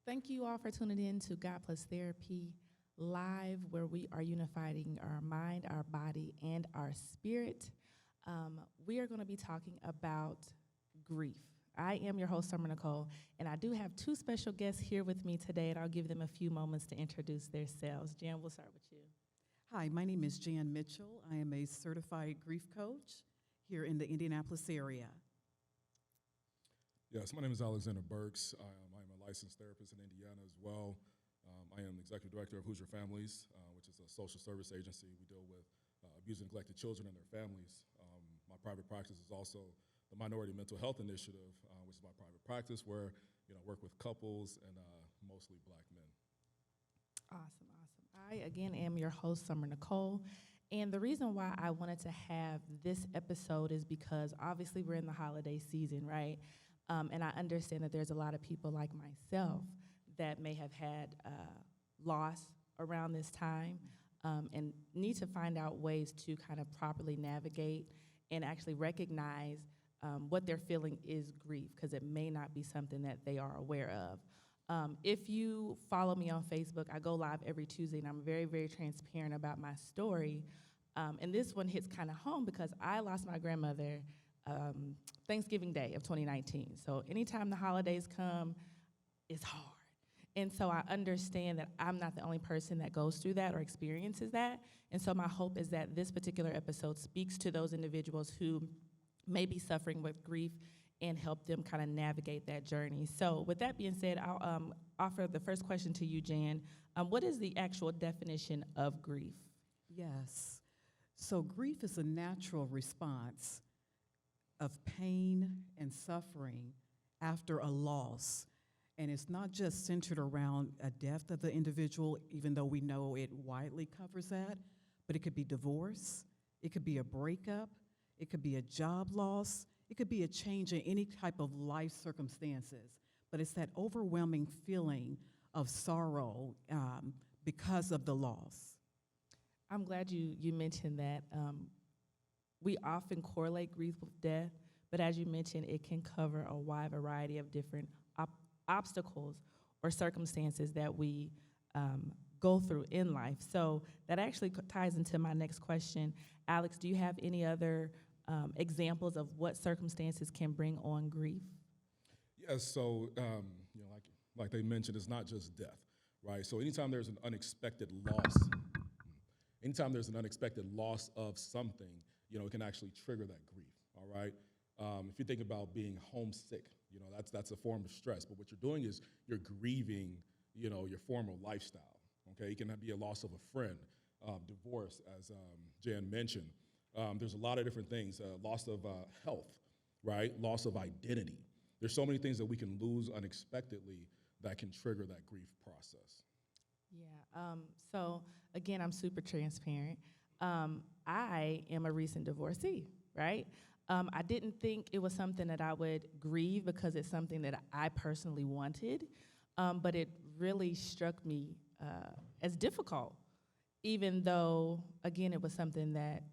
Thank you all for tuning in to God Plus Therapy Live, where we are unifying our mind, our body, and our spirit. We are going to be talking about grief. I am your host, Summer Nicole, and I do have two special guests here with me today, and I'll give them a few moments to introduce themselves. Jan, we'll start with you. Hi, my name is Jan Mitchell. I am a certified grief coach here in the Indianapolis area. Yes, my name is Alexander Burks. I am a licensed therapist in Indiana as well. I am the executive director of Hoosier Families, which is a social service agency. We deal with abused and neglected children and their families. My private practice is also the Minority Mental Health Initiative, which is my private practice where I work with couples and mostly Black men. Awesome. I, again, am your host, Summer Nicole. And the reason why I wanted to have this episode is because obviously we're in the holiday season, right? And I understand that there's a lot of people like myself that may have had loss around this time and need to find out ways to kind of properly navigate and actually recognize what they're feeling is grief, because it may not be something that they are aware of. If you follow me on Facebook, I go live every Tuesday, and I'm very, very transparent about my story. And this one hits kind of home because I lost my grandmother Thanksgiving Day of 2019. So anytime the holidays come, it's hard. And so I understand that I'm not the only person that goes through that or experiences that. And so my hope is that this particular episode speaks to those individuals who may be suffering with grief and help them kind of navigate that journey. So with that being said, I'll offer the first question to you, Jan. What is the actual definition of grief? Yes. So grief is a natural response of pain and suffering after a loss. And it's not just centered around a death of the individual, even though we know it widely covers that, but it could be divorce, it could be a breakup, it could be a job loss, it could be a change in any type of life circumstances. But it's that overwhelming feeling of sorrow because of the loss. I'm glad you mentioned that. We often correlate grief with death, but as you mentioned, it can cover a wide variety of different obstacles or circumstances that we go through in life. So that actually ties into my next question. Alex, do you have any other examples of what circumstances can bring on grief? Yes, so like they mentioned, it's not just death, right? So anytime there's an unexpected loss of something, it can actually trigger that grief, all right? If you think about being homesick, that's a form of stress. But what you're doing is you're grieving, your former lifestyle, okay? It can be a loss of a friend, divorce, as Jan mentioned. There's a lot of different things, loss of health, right? Loss of identity. There's so many things that we can lose unexpectedly that can trigger that grief process. Yeah, so again, I'm super transparent. I am a recent divorcee, right? I didn't think it was something that I would grieve because it's something that I personally wanted, but it really struck me as difficult, even though, again, it was something that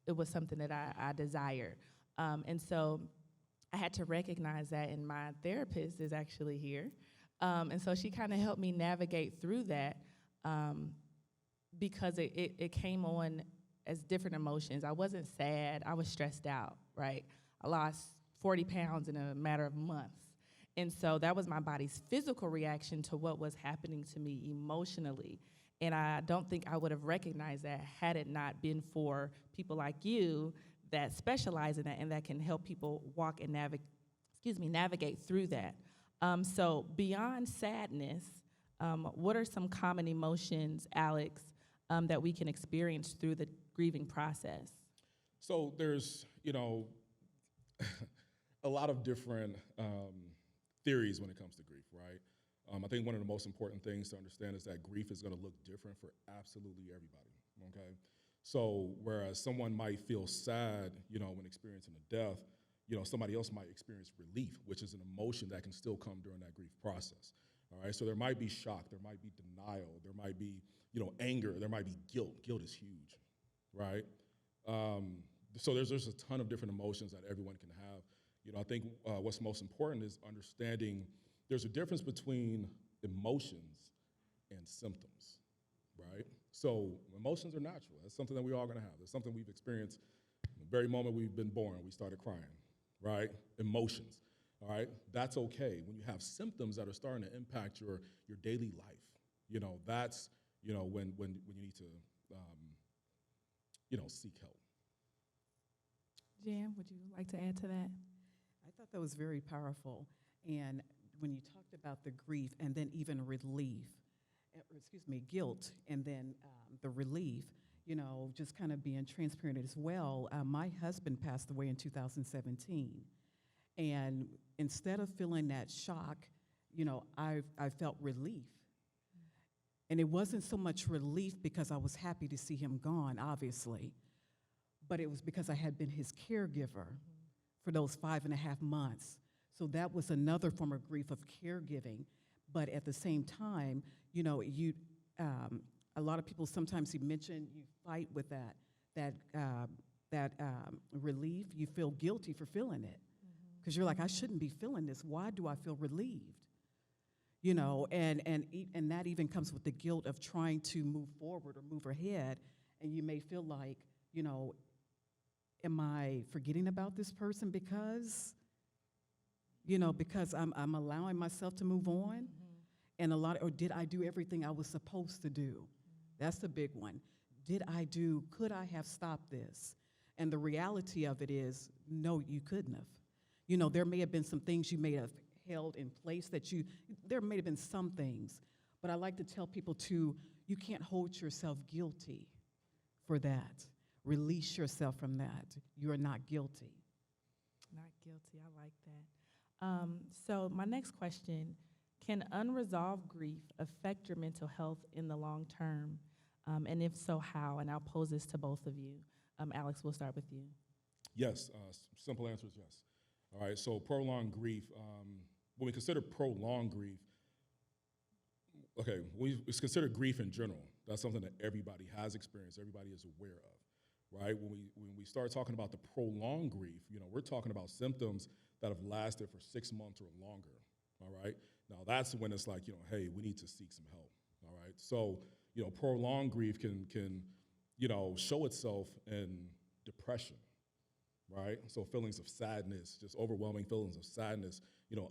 I desired. And so I had to recognize that, and my therapist is actually here. And so she kind of helped me navigate through that because it came on as different emotions. I wasn't sad, I was stressed out, right? I lost 40 pounds in a matter of months. And so that was my body's physical reaction to what was happening to me emotionally. And I don't think I would have recognized that had it not been for people like you that specialize in that and that can help people walk and navigate through that. So beyond sadness, what are some common emotions, Alex, that we can experience through the grieving process? So there's, a lot of different theories when it comes to grief, right? I think one of the most important things to understand is that grief is going to look different for absolutely everybody, okay? So whereas someone might feel sad, when experiencing a death, somebody else might experience relief, which is an emotion that can still come during that grief process, all right? So there might be shock, there might be denial, there might be, anger, there might be guilt. Guilt is huge, right? So there's a ton of different emotions that everyone can have. I think what's most important is understanding there's a difference between emotions and symptoms, right? So emotions are natural. That's something that we're all going to have. It's something we've experienced the very moment we've been born. We started crying, right? Emotions, all right? That's okay. When you have symptoms that are starting to impact your daily life, that's, when you need to, seek help. Jan, would you like to add to that? I thought that was very powerful. And when you talked about the grief and then even relief, guilt, and then the relief, just kind of being transparent as well. My husband passed away in 2017. And instead of feeling that shock, I felt relief. And it wasn't so much relief because I was happy to see him gone, obviously, but it was because I had been his caregiver for those 5.5 months. So that was another form of grief of caregiving. But at the same time, a lot of people sometimes you mention you fight with that relief. You feel guilty for feeling it because you're like, I shouldn't be feeling this. Why do I feel relieved? And that even comes with the guilt of trying to move forward or move ahead, and you may feel like, am I forgetting about this person because I'm allowing myself to move on? And or did I do everything I was supposed to do? That's the big one. Could I have stopped this? And the reality of it is, no, you couldn't have. There may have been some things you may have held in place there may have been some things, but I like to tell people you can't hold yourself guilty for that. Release yourself from that. You are not guilty. Not guilty, I like that. So my next question, can unresolved grief affect your mental health in the long term? And if so, how? And I'll pose this to both of you. Alex, we'll start with you. Yes, simple answer is yes. All right, so prolonged grief, when we consider prolonged grief, okay, we consider grief in general. That's something that everybody has experienced, everybody is aware of, right? When we start talking about the prolonged grief, we're talking about symptoms that have lasted for 6 months or longer, all right? Now, that's when it's like, hey, we need to seek some help, all right? So, prolonged grief can show itself in depression, right? So feelings of sadness, just overwhelming feelings of sadness, no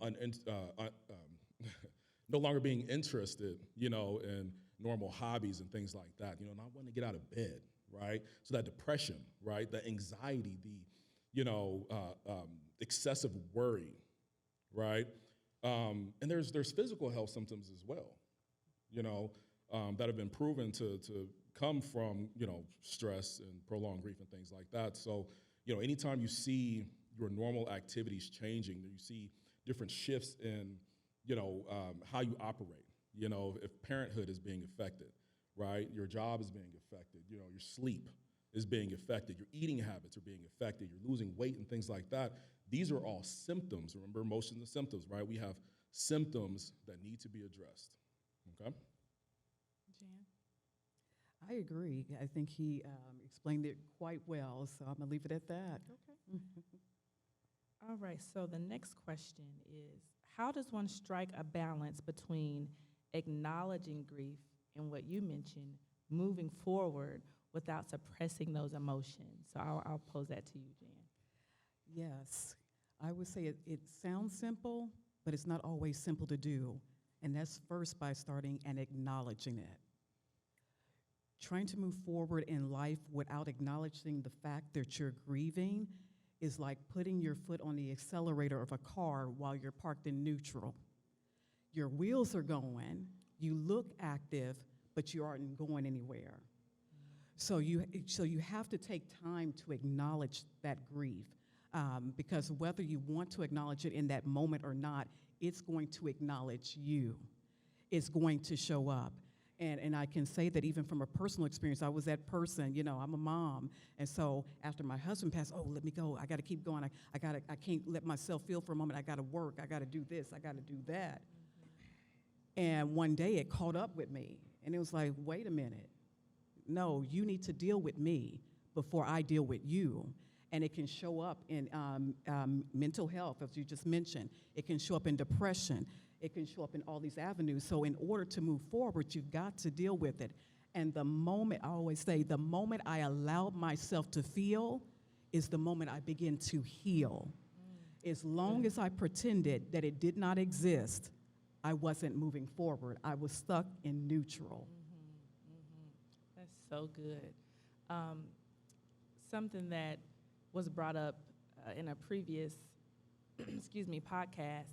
longer being interested, in normal hobbies and things like that, not wanting to get out of bed, right? So that depression, right? The anxiety, the, excessive worry, right? And there's physical health symptoms as well, that have been proven to come from, stress and prolonged grief and things like that. So, anytime you see your normal activities changing, you see different shifts in, how you operate, if parenthood is being affected, right? Your job is being affected, your sleep is being affected, your eating habits are being affected, you're losing weight and things like that. These are all symptoms. Remember, most of the symptoms, right? We have symptoms that need to be addressed, okay? Jan? I agree. I think he explained it quite well, so I'm going to leave it at that. Okay. All right, so the next question is, how does one strike a balance between acknowledging grief and what you mentioned, moving forward without suppressing those emotions? So I'll pose that to you, Jan. Yes, I would say it sounds simple, but it's not always simple to do. And that's first by starting and acknowledging it. Trying to move forward in life without acknowledging the fact that you're grieving is like putting your foot on the accelerator of a car while you're parked in neutral. Your wheels are going, you look active, but you aren't going anywhere. So you have to take time to acknowledge that grief, because whether you want to acknowledge it in that moment or not, it's going to acknowledge you. It's going to show up. And I can say that even from a personal experience, I was that person, I'm a mom. And so after my husband passed, let me go. I got to keep going. I can't let myself feel for a moment. I got to work. I got to do this. I got to do that. And one day it caught up with me. And it was like, wait a minute. No, you need to deal with me before I deal with you. And it can show up in mental health, as you just mentioned. It can show up in depression. It can show up in all these avenues. So in order to move forward, you've got to deal with it. And the moment, I always say, the moment I allow myself to feel is the moment I begin to heal. As long as I pretended that it did not exist, I wasn't moving forward. I was stuck in neutral. That's so good. Something that was brought up in a previous, podcast,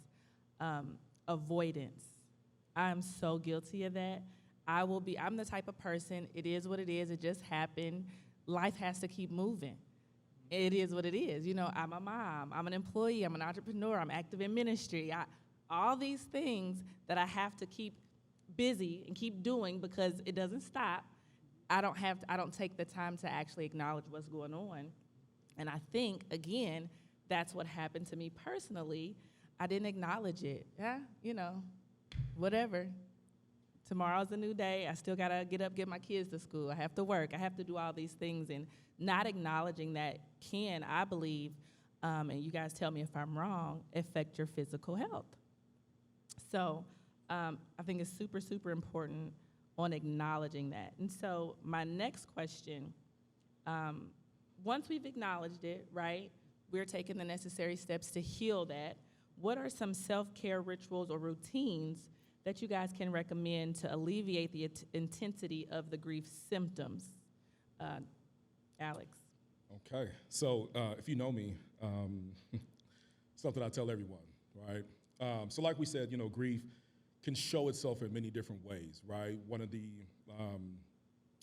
avoidance. I'm so guilty of that. I'm the type of person, it is what it is, it just happened. Life has to keep moving. It is what it is. You know, I'm a mom, I'm an employee, I'm an entrepreneur, I'm active in ministry. All these things that I have to keep busy and keep doing because it doesn't stop. I don't take the time to actually acknowledge what's going on. And I think, again, that's what happened to me personally. I didn't acknowledge it. Yeah, whatever. Tomorrow's a new day. I still got to get up, get my kids to school. I have to work. I have to do all these things. And not acknowledging that can, I believe, and you guys tell me if I'm wrong, affect your physical health. So I think it's super, super important on acknowledging that. And so my next question, once we've acknowledged it, right, we're taking the necessary steps to heal that. What are some self-care rituals or routines that you guys can recommend to alleviate the intensity of the grief symptoms? Alex. Okay, so if you know me, something I tell everyone, right? So like we said, grief can show itself in many different ways, right? One of the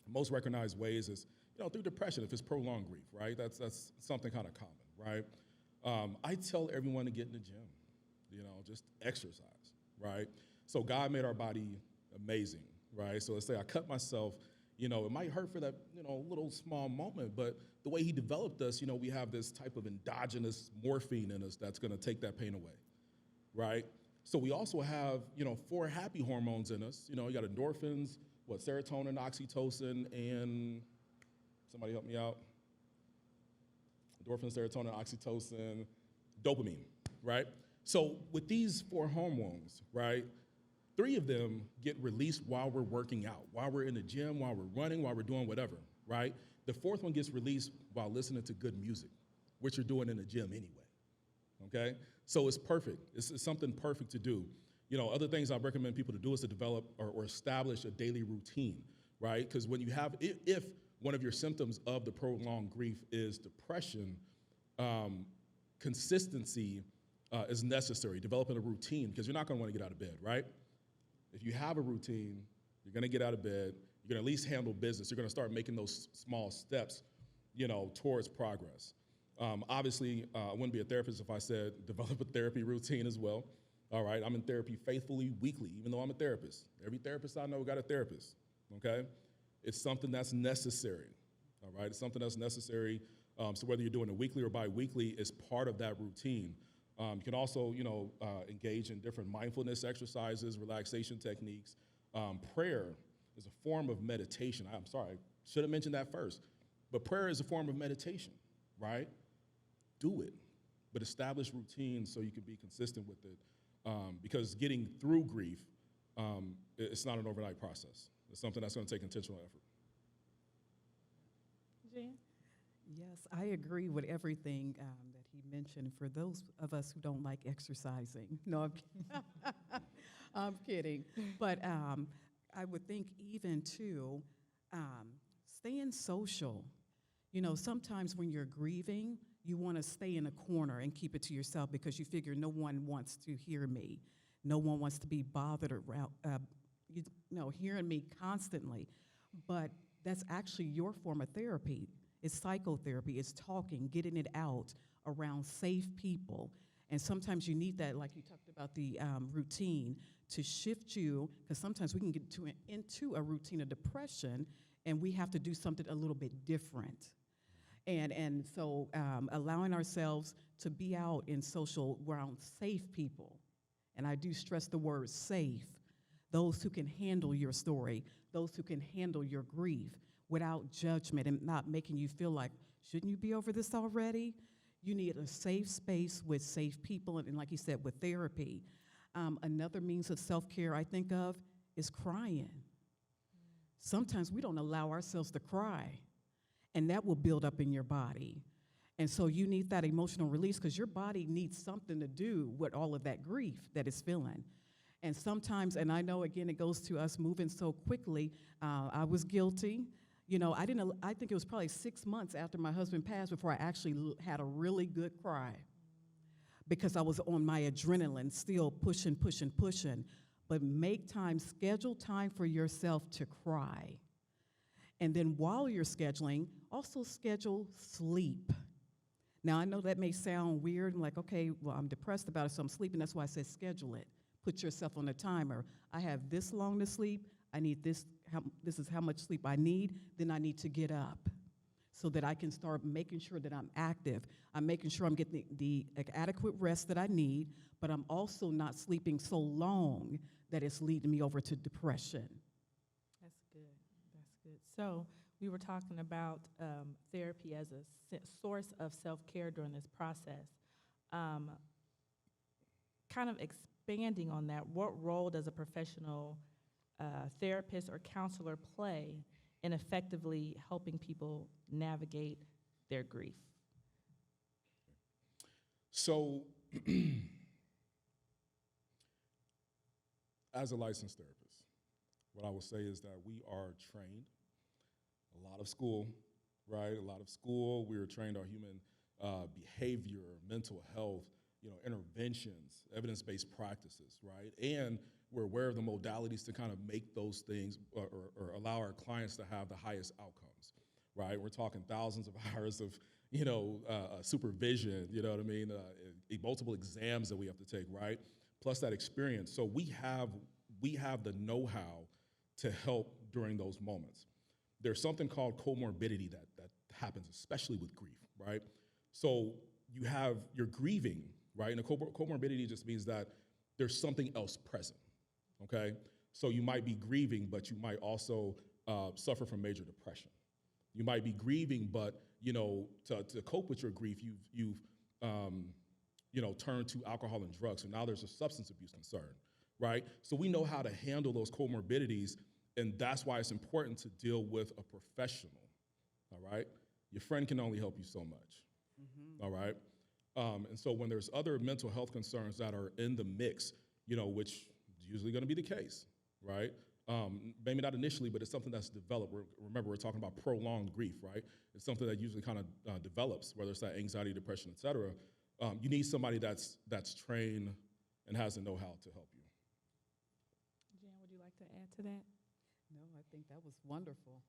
most recognized ways is, through depression, if it's prolonged grief, right? That's something kind of common, right? I tell everyone to get in the gym, just exercise, right? So God made our body amazing, right? So let's say I cut myself, it might hurt for that, little small moment, but the way he developed us, we have this type of endogenous morphine in us that's gonna take that pain away, right? So we also have, 4 happy hormones in us. You got endorphins, serotonin, oxytocin, and somebody help me out. Endorphin, serotonin, oxytocin, dopamine, right? So with these 4 hormones, right, 3 of them get released while we're working out, while we're in the gym, while we're running, while we're doing whatever, right? The 4th one gets released while listening to good music, which you're doing in the gym anyway, okay? So it's perfect. It's something perfect to do. Other things I recommend people to do is to develop or establish a daily routine, right? Because when you have, if one of your symptoms of the prolonged grief is depression, consistency is necessary, developing a routine, because you're not gonna wanna get out of bed, right? If you have a routine, you're gonna get out of bed, you're gonna at least handle business, you're gonna start making those small steps, towards progress. Obviously, I wouldn't be a therapist if I said develop a therapy routine as well, all right? I'm in therapy faithfully, weekly, even though I'm a therapist. Every therapist I know got a therapist, okay? It's something that's necessary, all right? It's something that's necessary, so whether you're doing it weekly or bi-weekly, it's part of that routine. You can also, engage in different mindfulness exercises, relaxation techniques. Prayer is a form of meditation. I'm sorry, I should have mentioned that first. But prayer is a form of meditation, right? Do it, but establish routines so you can be consistent with it. Because getting through grief, it's not an overnight process. It's something that's gonna take intentional effort. Jan? Yes, I agree with everything that he mentioned. For those of us who don't like exercising, no, I'm kidding. I'm kidding. But I would think even too, staying social. Sometimes when you're grieving, you want to stay in a corner and keep it to yourself because you figure no one wants to hear me. No one wants to be bothered around, hearing me constantly. But that's actually your form of therapy. It's psychotherapy, it's talking, getting it out around safe people. And sometimes you need that, like you talked about the routine, to shift you, because sometimes we can get into a routine of depression and we have to do something a little bit different. And so allowing ourselves to be out in social around safe people, and I do stress the word safe, those who can handle your story, those who can handle your grief, without judgment and not making you feel like, shouldn't you be over this already? You need a safe space with safe people and like you said, with therapy. Another means of self-care I think of is crying. Sometimes we don't allow ourselves to cry, and that will build up in your body. And so you need that emotional release because your body needs something to do with all of that grief that it's feeling. And sometimes, and I know, again, it goes to us moving so quickly. I was guilty. You know, I think it was probably 6 months after my husband passed before I actually had a really good cry because I was on my adrenaline, still pushing. But make time, schedule time for yourself to cry. And then while you're scheduling, also schedule sleep. Now, I know that may sound weird. I'm like, okay, well, I'm depressed about it, so I'm sleeping. That's why I said schedule it. Put yourself on a timer. I have this long to sleep. I need this. This is how much sleep I need. Then I need to get up so that I can start making sure that I'm active. I'm making sure I'm getting the adequate rest that I need, but I'm also not sleeping so long that it's leading me over to depression. That's good. That's good. So we were talking about therapy as a source of self-care during this process. Kind of expanding on that, what role does a professional therapist or counselor play in effectively helping people navigate their grief? So, as a licensed therapist, what I will say is that we are trained, a lot of school, right? A lot of school, we were trained on human behavior, mental health, interventions, evidence-based practices, right? And we're aware of the modalities to kind of make those things or allow our clients to have the highest outcomes, right? We're talking thousands of hours of, supervision, you know what I mean? Multiple exams that we have to take, right? Plus that experience. So we have the know-how to help during those moments. There's something called comorbidity that happens, especially with grief, right? So you're grieving, right? And a comorbidity just means that there's something else present, okay? So you might be grieving, but you might also suffer from major depression. You might be grieving, but to cope with your grief, you've turned to alcohol and drugs. So now there's a substance abuse concern, right? So we know how to handle those comorbidities, and that's why it's important to deal with a professional, all right? Your friend can only help you so much, all right? And so when there's other mental health concerns that are in the mix, which is usually going to be the case, right? Maybe not initially, but it's something that's developed. Remember, we're talking about prolonged grief, right? It's something that usually kind of develops, whether it's that anxiety, depression, et cetera. You need somebody that's trained and has the know-how to help you. Jan, would you like to add to that? No, I think that was wonderful.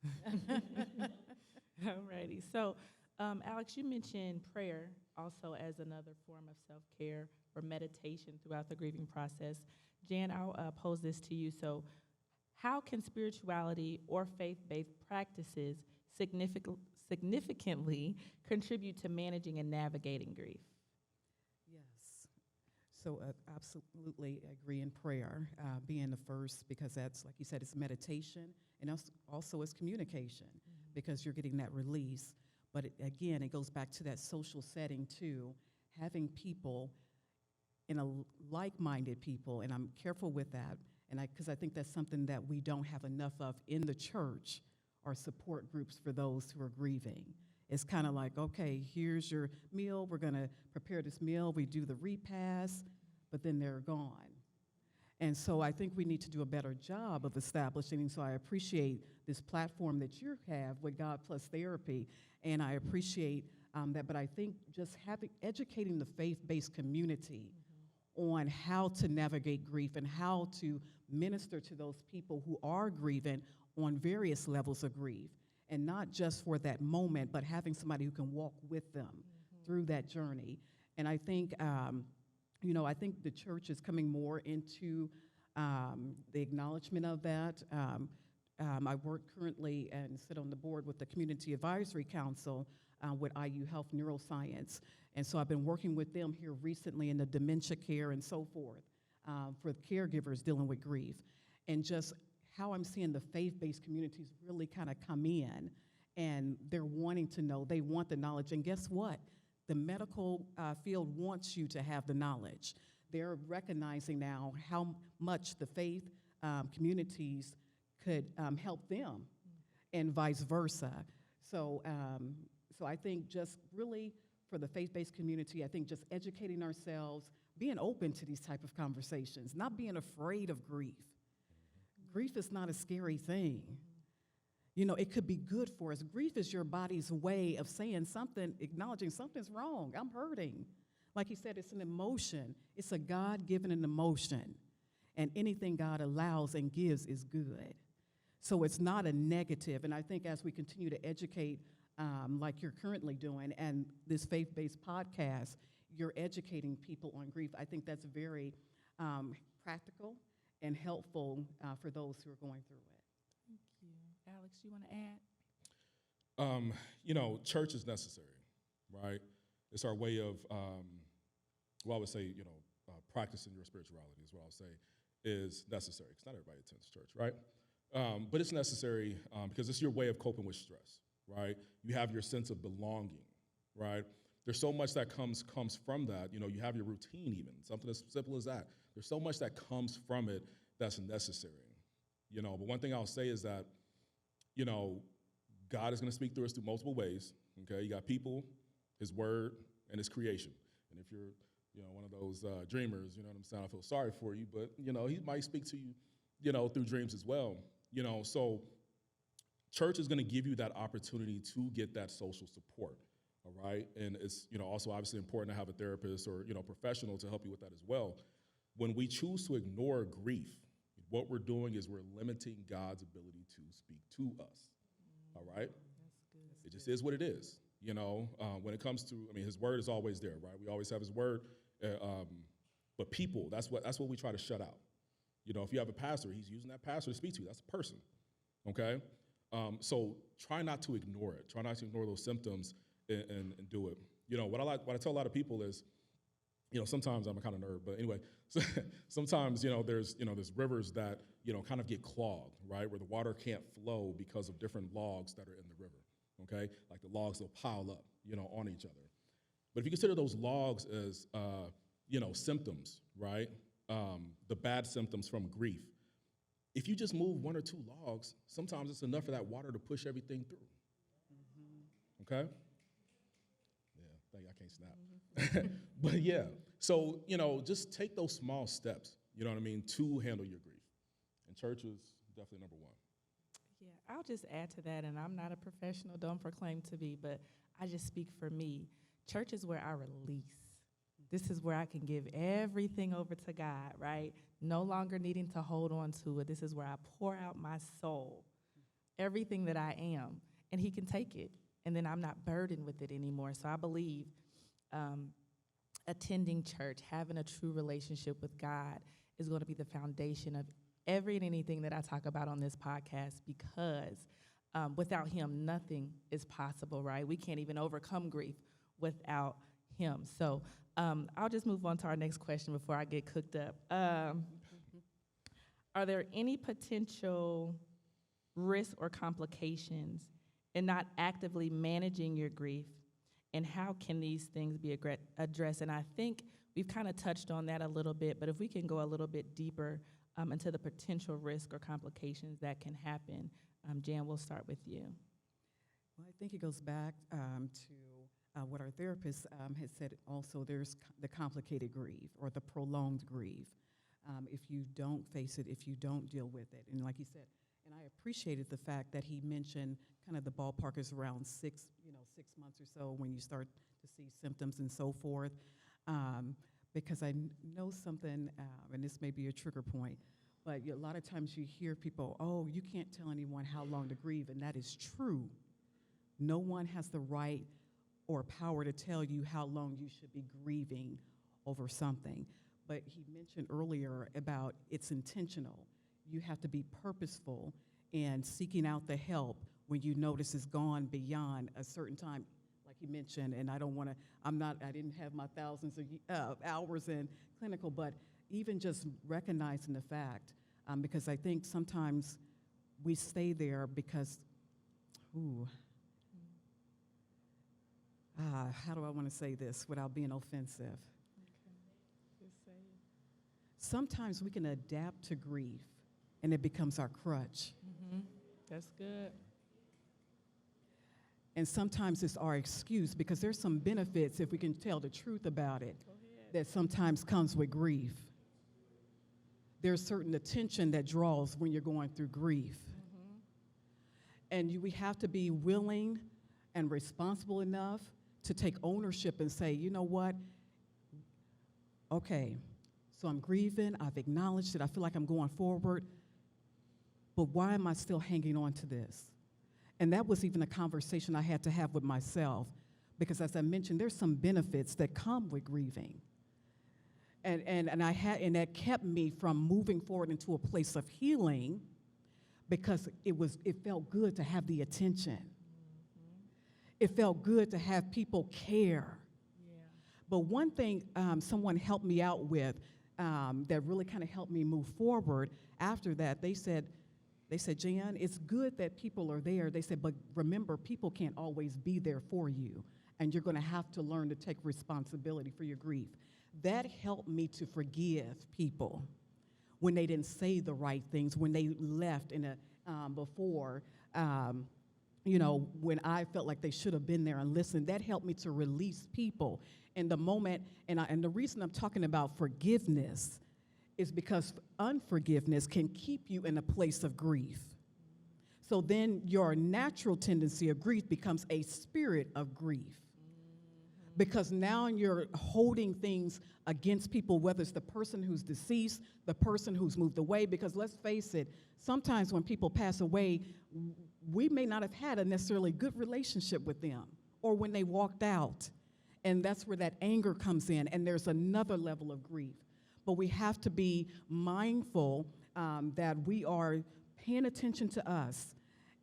All righty. So, Alex, you mentioned prayer also as another form of self-care or meditation throughout the grieving process. Jan, I'll pose this to you. So, how can spirituality or faith-based practices significantly contribute to managing and navigating grief? Yes. So absolutely agree in prayer, being the first, because that's, like you said, it's meditation, and also it's communication, because you're getting that release. But again, it goes back to that social setting too, having people like-minded people, and I'm careful with that, and because I think that's something that we don't have enough of in the church, are support groups for those who are grieving. It's kind of like, okay, here's your meal, we're gonna prepare this meal, we do the repast, but then they're gone. And so I think we need to do a better job of establishing, so I appreciate this platform that you have with God Plus Therapy, and I appreciate that, but I think just educating the faith-based community on how to navigate grief and how to minister to those people who are grieving on various levels of grief, and not just for that moment, but having somebody who can walk with them through that journey. And I think, I think the church is coming more into the acknowledgement of that. I work currently and sit on the board with the Community Advisory Council with IU Health Neuroscience. And so I've been working with them here recently in the dementia care and so forth for caregivers dealing with grief. And just how I'm seeing the faith-based communities really kind of come in, and they're wanting to know, they want the knowledge. And guess what? The medical field wants you to have the knowledge. they're recognizing now how much the faith communities could help them, and vice versa. So, so I think just really for the faith-based community, I think just educating ourselves, being open to these type of conversations, not being afraid of grief. Grief is not a scary thing. You know, it could be good for us. Grief is your body's way of saying something, acknowledging something's wrong. I'm hurting. Like you said, it's an emotion. It's a God-given emotion. And anything God allows and gives is good. So it's not a negative. And I think as we continue to educate, like you're currently doing, and this faith-based podcast, you're educating people on grief. I think that's very practical and helpful for those who are going through it. Thank you. Alex, you want to add? You know, church is necessary, right? It's our way of, well, I would say, you know, practicing your spirituality is what I'll say is necessary, because not everybody attends church, right? But it's necessary because it's your way of coping with stress, right? You have your sense of belonging, right? There's so much that comes from that. You know, you have your routine even, something as simple as that. There's so much that comes from it that's necessary, you know. But one thing I'll say is that, you know, God is going to speak through us through multiple ways, okay? You got people, his word, and his creation. And if you're, you know, one of those dreamers, you know what I'm saying, I feel sorry for you, but, you know, he might speak to you, you know, through dreams as well. You know, so church is going to give you that opportunity to get that social support, all right? And it's, you know, also obviously important to have a therapist or, you know, professional to help you with that as well. When we choose to ignore grief, what we're doing is we're limiting God's ability to speak to us, all right? That's good. It just is what it is, you know? When it comes to, I mean, his word is always there, right? We always have his word, but people, that's what we try to shut out. You know, if you have a pastor, he's using that pastor to speak to you. That's a person, okay? So try not to ignore it. Try not to ignore those symptoms and do it. You know, what I tell a lot of people is, you know, sometimes I'm a kind of nerd, but anyway, sometimes, you know, there's rivers that, you know, kind of get clogged, right, where the water can't flow because of different logs that are in the river, okay? Like the logs, they'll pile up, you know, on each other. But if you consider those logs as, you know, symptoms, right, the bad symptoms from grief, if you just move one or two logs, sometimes it's enough for that water to push everything through, okay? Yeah, I can't snap. But yeah, so, you know, just take those small steps, you know what I mean, to handle your grief. And church is definitely number one. Yeah, I'll just add to that, and I'm not a professional, don't proclaim to be, but I just speak for me. Church is where I release. This is where I can give everything over to God, right? No longer needing to hold on to it. This is where I pour out my soul, everything that I am, and he can take it. And then I'm not burdened with it anymore. So I believe attending church, having a true relationship with God is going to be the foundation of every and anything that I talk about on this podcast, because without him, nothing is possible, right? We can't even overcome grief without him. So I'll just move on to our next question before I get cooked up. Are there any potential risks or complications in not actively managing your grief, and how can these things be addressed? And I think we've kind of touched on that a little bit, but if we can go a little bit deeper into the potential risk or complications that can happen. Jan, we'll start with you. Well, I think it goes back to what our therapist has said also. There's the complicated grief or the prolonged grief. If you don't face it, if you don't deal with it. And like he said, and I appreciated the fact that he mentioned kind of the ballpark is around 6 months or so when you start to see symptoms and so forth. Because I know something, and this may be a trigger point, but a lot of times you hear people, oh, you can't tell anyone how long to grieve, and that is true. No one has the right or power to tell you how long you should be grieving over something. But he mentioned earlier about it's intentional. You have to be purposeful in seeking out the help when you notice it's gone beyond a certain time, like he mentioned. And I didn't have my thousands of hours in clinical, but even just recognizing the fact, because I think sometimes we stay there because, how do I want to say this without being offensive? Okay. Just say it. sometimes we can adapt to grief and it becomes our crutch. Mm-hmm. That's good. And sometimes it's our excuse because there's some benefits, if we can tell the truth about it, Go ahead. that sometimes comes with grief. There's certain attention that draws when you're going through grief. And we have to be willing and responsible enough to take ownership and say, you know what? Okay, so I'm grieving. I've acknowledged it. I feel like I'm going forward. But why am I still hanging on to this? And that was even a conversation I had to have with myself because, as I mentioned, there's some benefits that come with grieving. And that kept me from moving forward into a place of healing because it felt good to have the attention. It felt good to have people care. Yeah. But one thing someone helped me out with that really kind of helped me move forward after that, they said, Jan, it's good that people are there. They said, but remember, people can't always be there for you, and you're going to have to learn to take responsibility for your grief. That helped me to forgive people when they didn't say the right things, when they left before, when I felt like they should have been there and listened. That helped me to release people in the moment. And the reason I'm talking about forgiveness is because unforgiveness can keep you in a place of grief. So then your natural tendency of grief becomes a spirit of grief. Because now you're holding things against people, whether it's the person who's deceased, the person who's moved away, because let's face it, sometimes when people pass away, we may not have had a necessarily good relationship with them, or when they walked out. And that's where that anger comes in, and there's another level of grief. But we have to be mindful that we are paying attention to us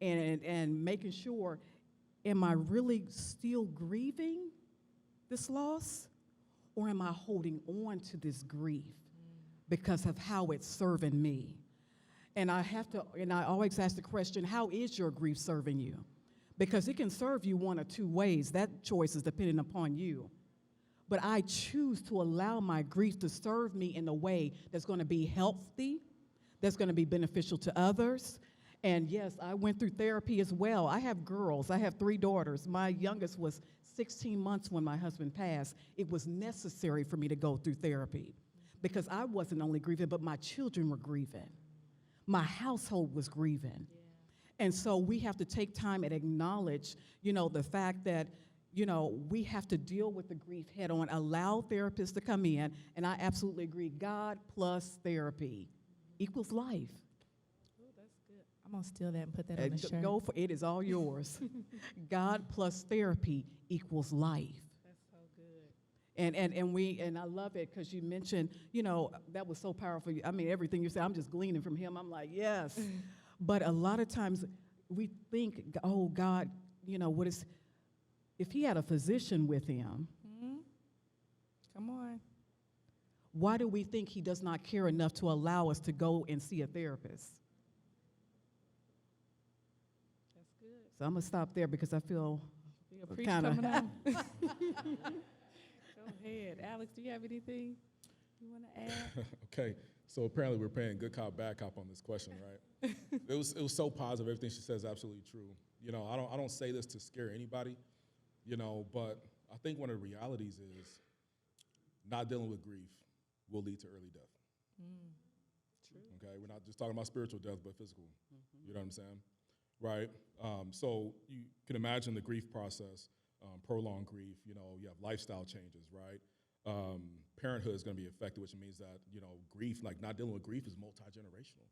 and making sure, am I really still grieving this loss, or am I holding on to this grief because of how it's serving me? And I always ask the question, how is your grief serving you? Because it can serve you one or two ways. That choice is dependent upon you. But I choose to allow my grief to serve me in a way that's going to be healthy, that's going to be beneficial to others. And yes, I went through therapy as well. I have girls. I have 3 daughters. My youngest was 16 months when my husband passed. It was necessary for me to go through therapy because I wasn't only grieving, but my children were grieving. My household was grieving. Yeah. And so we have to take time and acknowledge, the fact that, we have to deal with the grief head on, allow therapists to come in, and I absolutely agree, God plus therapy equals life. Oh, that's good. I'm going to steal that and put that on the shirt. Go for it. Is all yours. God plus therapy equals life. That's so good. And I love it because you mentioned, that was so powerful. I mean, everything you said, I'm just gleaning from him. I'm like, yes. But a lot of times we think, oh, God, if he had a physician with him, come on. Why do we think he does not care enough to allow us to go and see a therapist? That's good. So I'm going to stop there because I feel kind of. Go ahead. Alex, do you have anything you want to add? Okay, so apparently we're playing good cop, bad cop on this question, right? It was so positive. Everything she says is absolutely true. I don't say this to scare anybody, but I think one of the realities is not dealing with grief will lead to early death. True. Okay, we're not just talking about spiritual death, but physical. You know what I'm saying? Right? So you can imagine the grief process, prolonged grief, you have lifestyle changes, right? Parenthood is going to be affected, which means that, grief, like not dealing with grief is multi-generational.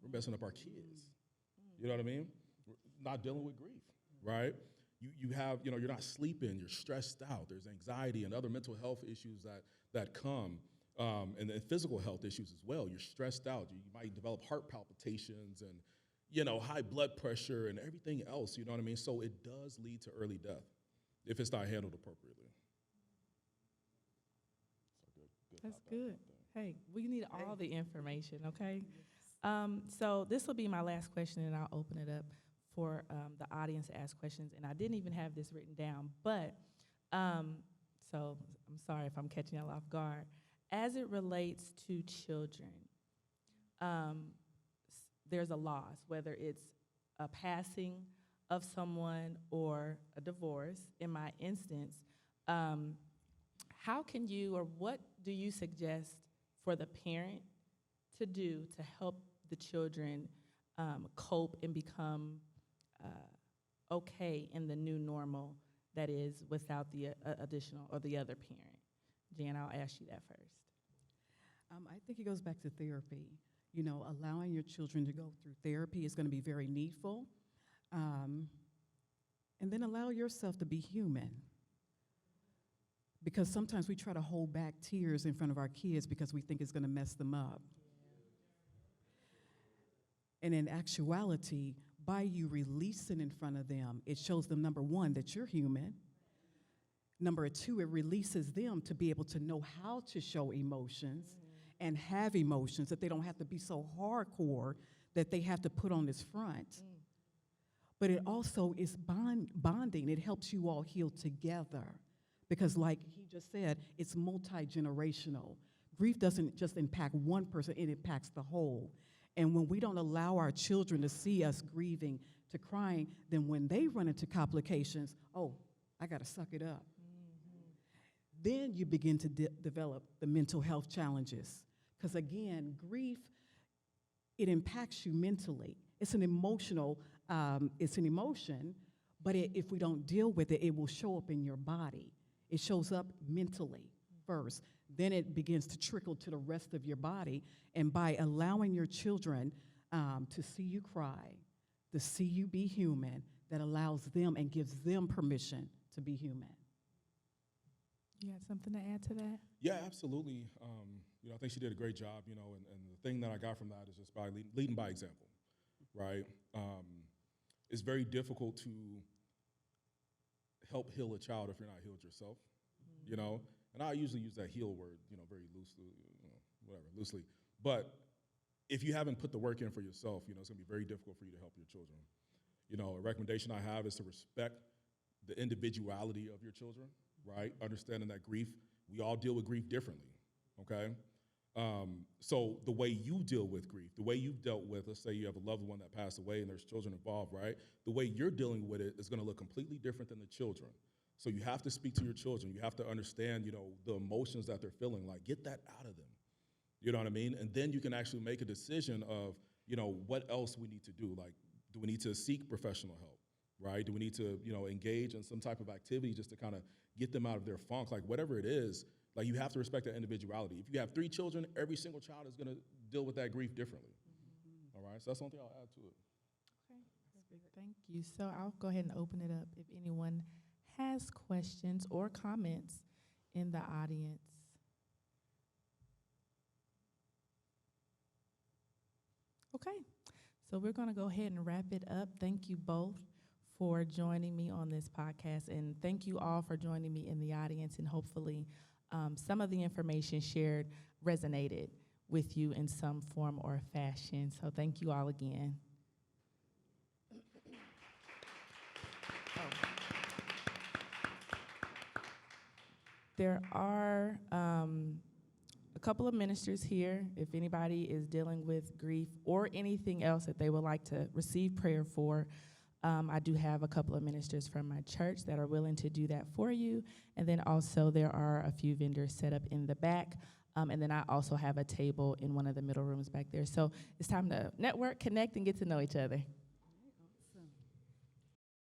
We're messing up our kids. You know what I mean? We're not dealing with grief, right? You have, you're not sleeping, you're stressed out. There's anxiety and other mental health issues that come, and then physical health issues as well. You're stressed out. You might develop heart palpitations and, high blood pressure and everything else, you know what I mean? So it does lead to early death if it's not handled appropriately. So That's good. Hey, we need all the information, okay? So this will be my last question, and I'll open it up for the audience to ask questions. And I didn't even have this written down, but so I'm sorry if I'm catching y'all off guard. as it relates to children, there's a loss, whether it's a passing of someone or a divorce. In my instance, how can you, or what do you suggest for the parent to do to help the children cope and become okay in the new normal that is without the additional or the other parent? Jan, I'll ask you that first. I think it goes back to therapy. You know, allowing your children to go through therapy is going to be very needful. And then allow yourself to be human. Because sometimes we try to hold back tears in front of our kids because we think it's going to mess them up. And in actuality, by you releasing in front of them, it shows them, number one, that you're human. Number two, it releases them to be able to know how to show emotions and have emotions, that they don't have to be so hardcore that they have to put on this front. But it also is bonding. It helps you all heal together. Because like he just said, it's multi-generational. Grief doesn't just impact one person, it impacts the whole. And when we don't allow our children to see us grieving, to crying, then when they run into complications, oh, I got to suck it up. Then you begin to develop the mental health challenges. Because again, grief, it impacts you mentally. It's an emotional, it's an emotion, but if we don't deal with it, it will show up in your body. It shows up mentally first. Then it begins to trickle to the rest of your body. And by allowing your children to see you cry, to see you be human, that allows them and gives them permission to be human. You got something to add to that? Yeah, absolutely. I think she did a great job, and the thing that I got from that is just by leading by example, right? It's very difficult to help heal a child if you're not healed yourself, And I usually use that heal word, very loosely, loosely. But if you haven't put the work in for yourself, it's going to be very difficult for you to help your children. A recommendation I have is to respect the individuality of your children, right? Understanding that grief, we all deal with grief differently, okay? So the way you deal with grief, the way you've dealt with, let's say you have a loved one that passed away and there's children involved, right? The way you're dealing with it is going to look completely different than the children. So you have to speak to your children. You have to understand, the emotions that they're feeling, like get that out of them. You know what I mean? And then you can actually make a decision of, what else we need to do. Like, do we need to seek professional help, right? Do we need to, engage in some type of activity just to kind of get them out of their funk? Like, whatever it is, like, you have to respect that individuality. If you have 3 children, every single child is going to deal with that grief differently. All right? So that's something I'll add to it. Okay, perfect. Thank you. So I'll go ahead and open it up if anyone has questions or comments in the audience. Okay, so we're going to go ahead and wrap it up. Thank you both for joining me on this podcast, and thank you all for joining me in the audience, and hopefully some of the information shared resonated with you in some form or fashion. So thank you all again. There are a couple of ministers here. If anybody is dealing with grief or anything else that they would like to receive prayer for, I do have a couple of ministers from my church that are willing to do that for you. And then also there are a few vendors set up in the back. And then I also have a table in one of the middle rooms back there. So it's time to network, connect, and get to know each other.